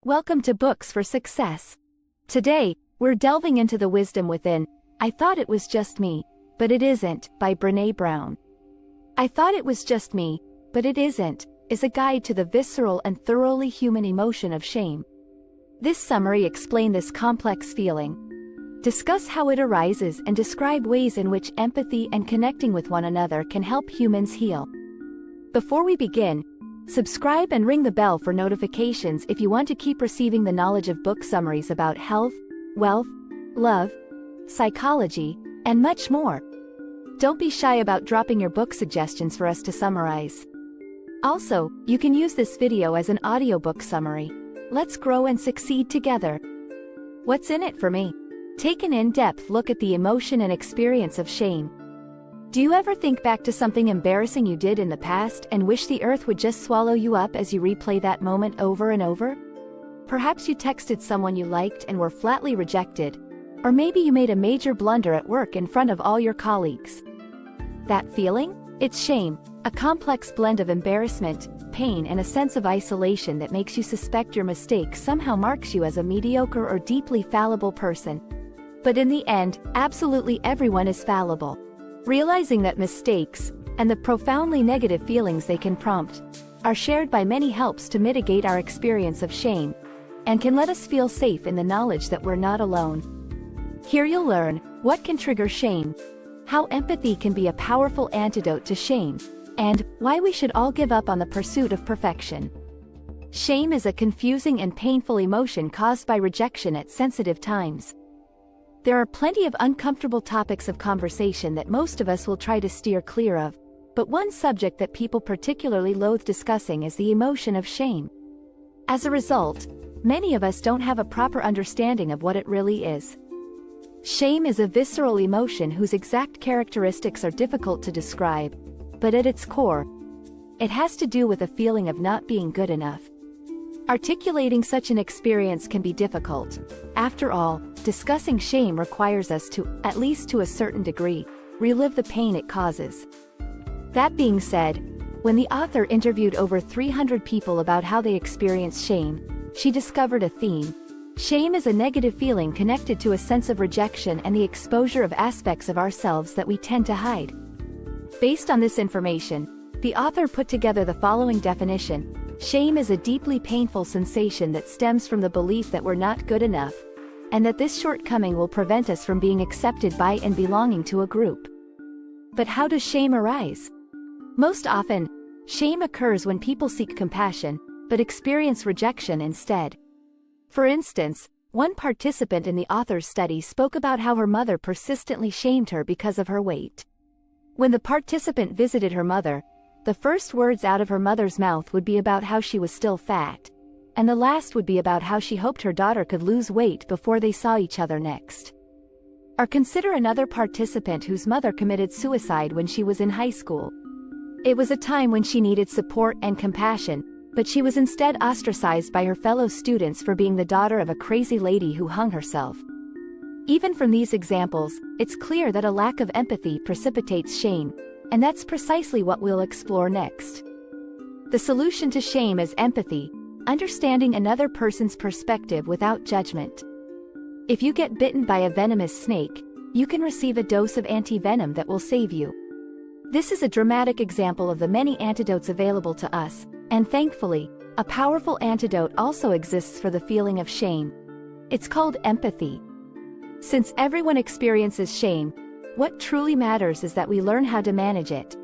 Welcome to Books for Success. Today, we're delving into the wisdom within. I Thought It Was Just Me, But It Isn't, by Brené Brown. I Thought It Was Just Me, But It Isn't, is a guide to the visceral and thoroughly human emotion of shame. This summary explains this complex feeling, discuss how it arises, and describe ways in which empathy and connecting with one another can help humans heal. Before we begin, subscribe and ring the bell for notifications if you want to keep receiving the knowledge of book summaries about health, wealth, love, psychology, and much more. Don't be shy about dropping your book suggestions for us to summarize. Also, you can use this video as an audiobook summary. Let's grow and succeed together. What's in it for me? Take an in-depth look at the emotion and experience of shame. Do you ever think back to something embarrassing you did in the past and wish the earth would just swallow you up as you replay that moment over and over? Perhaps you texted someone you liked and were flatly rejected. Or maybe you made a major blunder at work in front of all your colleagues. That feeling? It's shame, a complex blend of embarrassment, pain, and a sense of isolation that makes you suspect your mistake somehow marks you as a mediocre or deeply fallible person. But in the end, absolutely everyone is fallible. Realizing that mistakes, and the profoundly negative feelings they can prompt, are shared by many helps to mitigate our experience of shame, and can let us feel safe in the knowledge that we're not alone. Here you'll learn what can trigger shame, how empathy can be a powerful antidote to shame, and why we should all give up on the pursuit of perfection. Shame is a confusing and painful emotion caused by rejection at sensitive times. There are plenty of uncomfortable topics of conversation that most of us will try to steer clear of, but one subject that people particularly loathe discussing is the emotion of shame. As a result, many of us don't have a proper understanding of what it really is. Shame is a visceral emotion whose exact characteristics are difficult to describe, but at its core, it has to do with a feeling of not being good enough. Articulating such an experience can be difficult. After all, discussing shame requires us to, at least to a certain degree, relive the pain it causes. That being said, when the author interviewed over 300 people about how they experience shame, she discovered a theme. Shame is a negative feeling connected to a sense of rejection and the exposure of aspects of ourselves that we tend to hide. Based on this information, the author put together the following definition. Shame is a deeply painful sensation that stems from the belief that we're not good enough, and that this shortcoming will prevent us from being accepted by and belonging to a group. But how does shame arise? Most often, shame occurs when people seek compassion, but experience rejection instead. For instance, one participant in the author's study spoke about how her mother persistently shamed her because of her weight. When the participant visited her mother, the first words out of her mother's mouth would be about how she was still fat, and the last would be about how she hoped her daughter could lose weight before they saw each other next. Or consider another participant whose mother committed suicide when she was in high school. It was a time when she needed support and compassion, but she was instead ostracized by her fellow students for being the daughter of a crazy lady who hung herself. Even from these examples, it's clear that a lack of empathy precipitates shame, and that's precisely what we'll explore next. The solution to shame is empathy, understanding another person's perspective without judgment. If you get bitten by a venomous snake, you can receive a dose of anti-venom that will save you. This is a dramatic example of the many antidotes available to us, and thankfully, a powerful antidote also exists for the feeling of shame. It's called empathy. Since everyone experiences shame, what truly matters is that we learn how to manage it.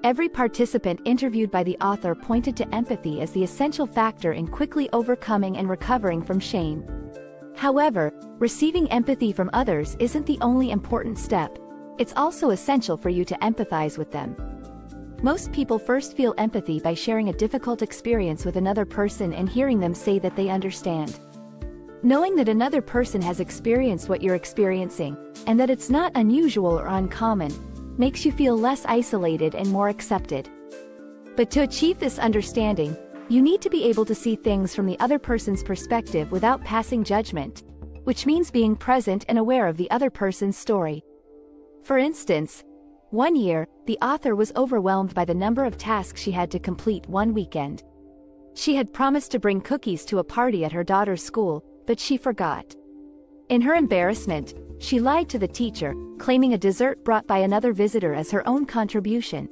Every participant interviewed by the author pointed to empathy as the essential factor in quickly overcoming and recovering from shame. However, receiving empathy from others isn't the only important step. It's also essential for you to empathize with them. Most people first feel empathy by sharing a difficult experience with another person and hearing them say that they understand. Knowing that another person has experienced what you're experiencing, and that it's not unusual or uncommon, makes you feel less isolated and more accepted. But to achieve this understanding, you need to be able to see things from the other person's perspective without passing judgment, which means being present and aware of the other person's story. For instance, one year, the author was overwhelmed by the number of tasks she had to complete one weekend. She had promised to bring cookies to a party at her daughter's school, but she forgot. In her embarrassment, she lied to the teacher, claiming a dessert brought by another visitor as her own contribution.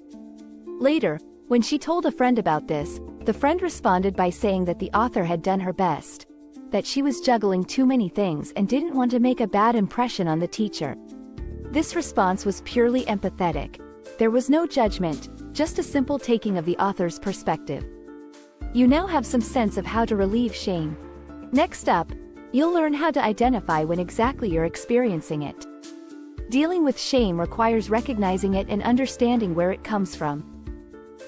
Later, when she told a friend about this, the friend responded by saying that the author had done her best, that she was juggling too many things and didn't want to make a bad impression on the teacher. This response was purely empathetic. There was no judgment, just a simple taking of the author's perspective. You now have some sense of how to relieve shame. Next up, you'll learn how to identify when exactly you're experiencing it. Dealing with shame requires recognizing it and understanding where it comes from.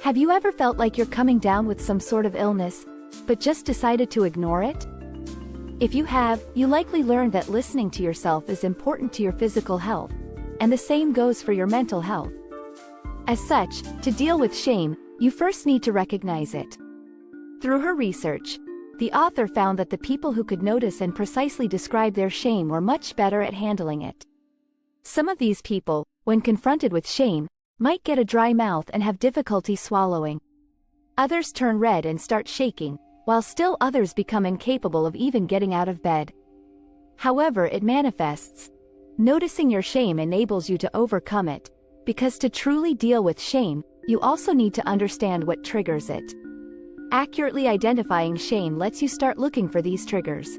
Have you ever felt like you're coming down with some sort of illness, but just decided to ignore it? If you have, you likely learned that listening to yourself is important to your physical health, and the same goes for your mental health. As such, to deal with shame, you first need to recognize it. Through her research, the author found that the people who could notice and precisely describe their shame were much better at handling it. Some of these people, when confronted with shame, might get a dry mouth and have difficulty swallowing. Others turn red and start shaking, while still others become incapable of even getting out of bed. However it manifests, noticing your shame enables you to overcome it, because to truly deal with shame, you also need to understand what triggers it. Accurately identifying shame lets you start looking for these triggers.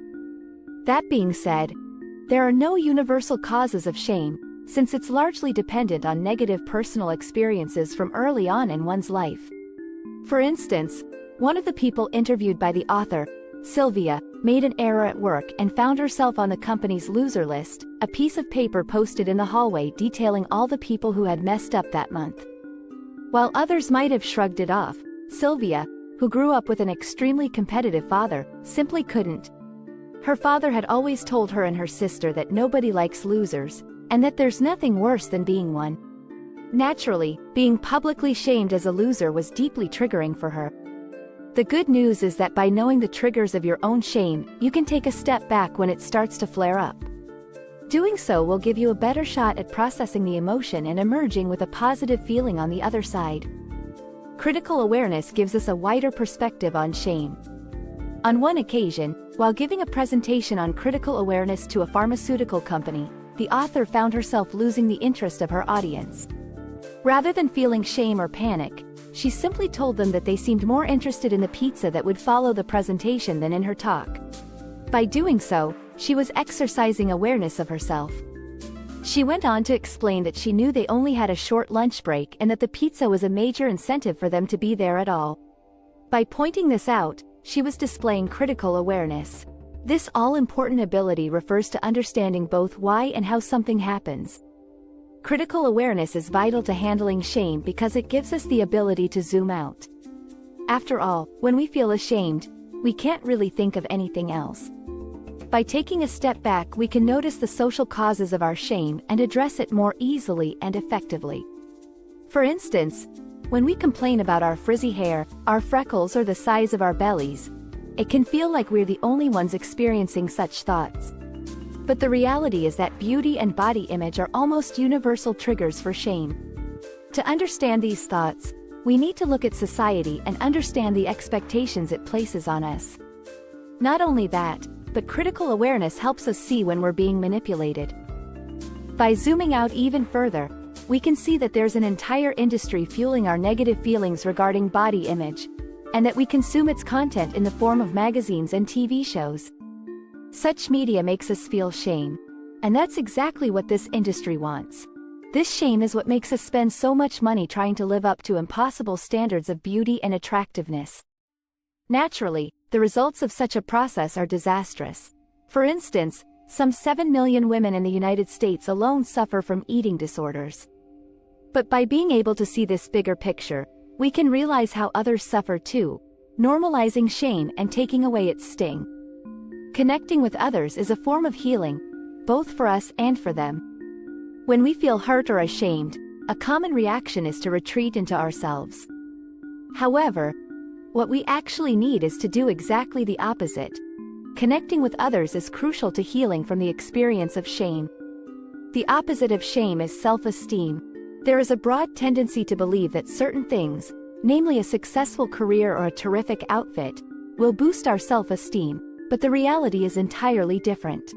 That being said, there are no universal causes of shame, since it's largely dependent on negative personal experiences from early on in one's life. For instance, one of the people interviewed by the author, Sylvia, made an error at work and found herself on the company's loser list, a piece of paper posted in the hallway detailing all the people who had messed up that month. While others might have shrugged it off, Sylvia, who grew up with an extremely competitive father, simply couldn't. Her father had always told her and her sister that nobody likes losers, and that there's nothing worse than being one. Naturally, being publicly shamed as a loser was deeply triggering for her. The good news is that by knowing the triggers of your own shame, you can take a step back when it starts to flare up. Doing so will give you a better shot at processing the emotion and emerging with a positive feeling on the other side. Critical awareness gives us a wider perspective on shame. On one occasion, while giving a presentation on critical awareness to a pharmaceutical company, the author found herself losing the interest of her audience. Rather than feeling shame or panic, she simply told them that they seemed more interested in the pizza that would follow the presentation than in her talk. By doing so, she was exercising awareness of herself. She went on to explain that she knew they only had a short lunch break and that the pizza was a major incentive for them to be there at all. By pointing this out, she was displaying critical awareness. This all-important ability refers to understanding both why and how something happens. Critical awareness is vital to handling shame because it gives us the ability to zoom out. After all, when we feel ashamed, we can't really think of anything else. By taking a step back, we can notice the social causes of our shame and address it more easily and effectively. For instance, when we complain about our frizzy hair, our freckles, or the size of our bellies, it can feel like we're the only ones experiencing such thoughts. But the reality is that beauty and body image are almost universal triggers for shame. To understand these thoughts, we need to look at society and understand the expectations it places on us. Not only that, but critical awareness helps us see when we're being manipulated. By zooming out even further, we can see that there's an entire industry fueling our negative feelings regarding body image, and that we consume its content in the form of magazines and TV shows. Such media makes us feel shame, and that's exactly what this industry wants. This shame is what makes us spend so much money trying to live up to impossible standards of beauty and attractiveness. Naturally, the results of such a process are disastrous. For instance, some 7 million women in the United States alone suffer from eating disorders. But by being able to see this bigger picture, we can realize how others suffer too, normalizing shame and taking away its sting. Connecting with others is a form of healing, both for us and for them. When we feel hurt or ashamed, a common reaction is to retreat into ourselves. However, what we actually need is to do exactly the opposite. Connecting with others is crucial to healing from the experience of shame. The opposite of shame is self-esteem. There is a broad tendency to believe that certain things, namely a successful career or a terrific outfit, will boost our self-esteem, but the reality is entirely different.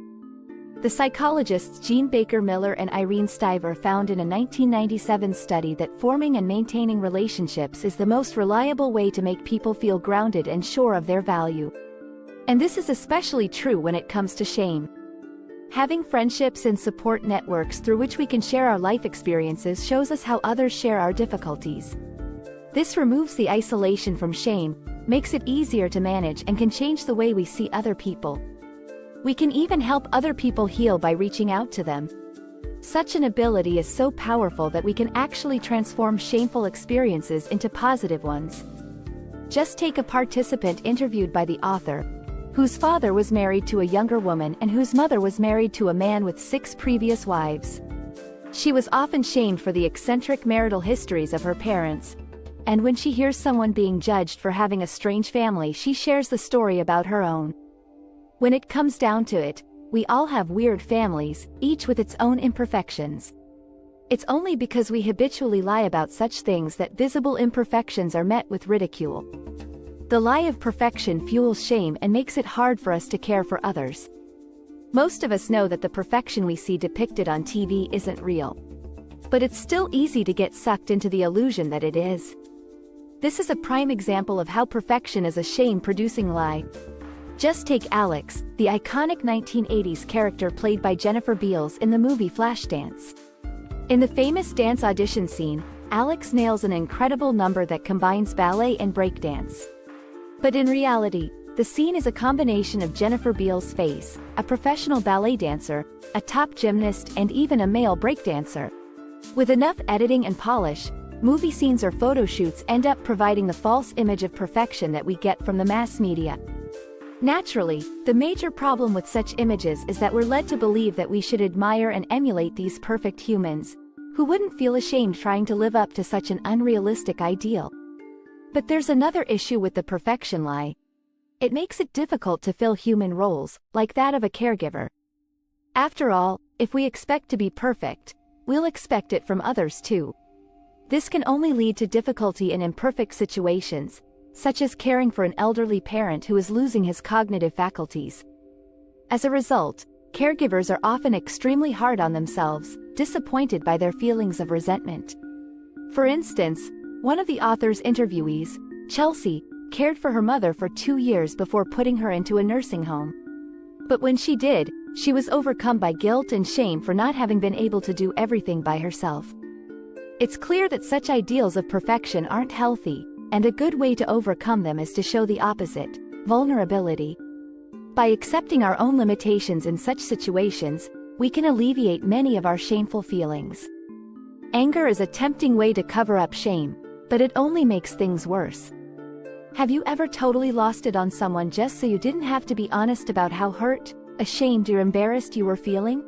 The psychologists Jean Baker Miller and Irene Stiver found in a 1997 study that forming and maintaining relationships is the most reliable way to make people feel grounded and sure of their value. And this is especially true when it comes to shame. Having friendships and support networks through which we can share our life experiences shows us how others share our difficulties. This removes the isolation from shame, makes it easier to manage, and can change the way we see other people. We can even help other people heal by reaching out to them. Such an ability is so powerful that we can actually transform shameful experiences into positive ones. Just take a participant interviewed by the author, whose father was married to a younger woman and whose mother was married to a man with 6 previous wives. She was often shamed for the eccentric marital histories of her parents, and when she hears someone being judged for having a strange family, she shares the story about her own. When it comes down to it, we all have weird families, each with its own imperfections. It's only because we habitually lie about such things that visible imperfections are met with ridicule. The lie of perfection fuels shame and makes it hard for us to care for others. Most of us know that the perfection we see depicted on TV isn't real. But it's still easy to get sucked into the illusion that it is. This is a prime example of how perfection is a shame-producing lie. Just take Alex, the iconic 1980s character played by Jennifer Beals in the movie Flashdance. In the famous dance audition scene, Alex nails an incredible number that combines ballet and breakdance. But in reality, the scene is a combination of Jennifer Beals' face, a professional ballet dancer, a top gymnast, and even a male breakdancer. With enough editing and polish, movie scenes or photo shoots end up providing the false image of perfection that we get from the mass media. Naturally, the major problem with such images is that we're led to believe that we should admire and emulate these perfect humans, who wouldn't feel ashamed trying to live up to such an unrealistic ideal. But there's another issue with the perfection lie. It makes it difficult to fill human roles, like that of a caregiver. After all, if we expect to be perfect, we'll expect it from others too. This can only lead to difficulty in imperfect situations, such as caring for an elderly parent who is losing his cognitive faculties. As a result, caregivers are often extremely hard on themselves, disappointed by their feelings of resentment. For instance, one of the author's interviewees, Chelsea, cared for her mother for 2 years before putting her into a nursing home. But when she did, she was overcome by guilt and shame for not having been able to do everything by herself. It's clear that such ideals of perfection aren't healthy, and a good way to overcome them is to show the opposite, vulnerability. By accepting our own limitations in such situations, we can alleviate many of our shameful feelings. Anger is a tempting way to cover up shame, but it only makes things worse. Have you ever totally lost it on someone just so you didn't have to be honest about how hurt, ashamed, or embarrassed you were feeling?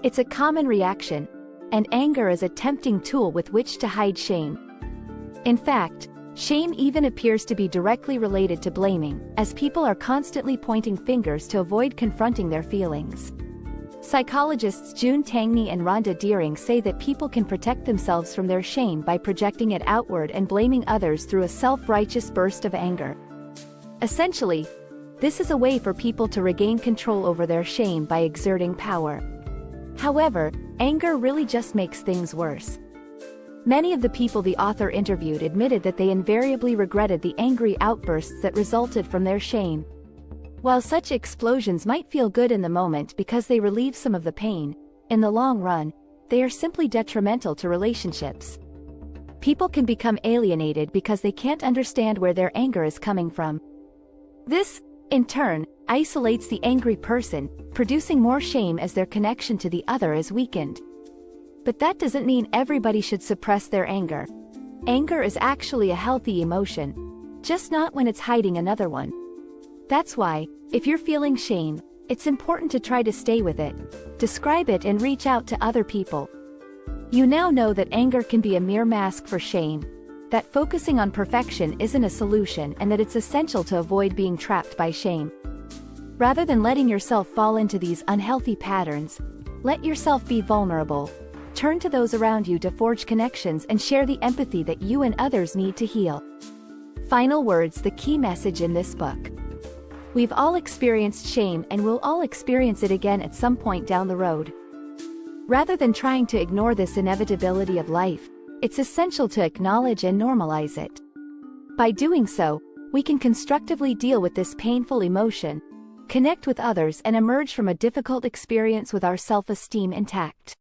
It's a common reaction, and anger is a tempting tool with which to hide shame. In fact, shame even appears to be directly related to blaming, as people are constantly pointing fingers to avoid confronting their feelings. Psychologists June Tangney and Rhonda Deering say that people can protect themselves from their shame by projecting it outward and blaming others through a self-righteous burst of anger. Essentially, this is a way for people to regain control over their shame by exerting power. However, anger really just makes things worse. Many of the people the author interviewed admitted that they invariably regretted the angry outbursts that resulted from their shame. While such explosions might feel good in the moment because they relieve some of the pain, in the long run, they are simply detrimental to relationships. People can become alienated because they can't understand where their anger is coming from. This, in turn, isolates the angry person, producing more shame as their connection to the other is weakened. But that doesn't mean everybody should suppress their anger. Anger is actually a healthy emotion, just not when it's hiding another one. That's why, if you're feeling shame, it's important to try to stay with it, describe it, and reach out to other people. You now know that anger can be a mere mask for shame, that focusing on perfection isn't a solution, and that it's essential to avoid being trapped by shame. Rather than letting yourself fall into these unhealthy patterns, let yourself be vulnerable. Turn to those around you to forge connections and share the empathy that you and others need to heal. Final words: the key message in this book. We've all experienced shame and we'll all experience it again at some point down the road. Rather than trying to ignore this inevitability of life, it's essential to acknowledge and normalize it. By doing so, we can constructively deal with this painful emotion, connect with others, and emerge from a difficult experience with our self-esteem intact.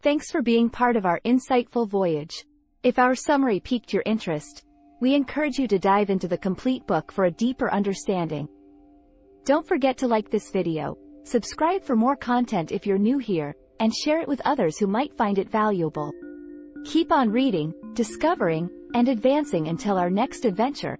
Thanks for being part of our insightful voyage. If our summary piqued your interest, we encourage you to dive into the complete book for a deeper understanding. Don't forget to like this video, subscribe for more content if you're new here, and share it with others who might find it valuable. Keep on reading, discovering, and advancing until our next adventure.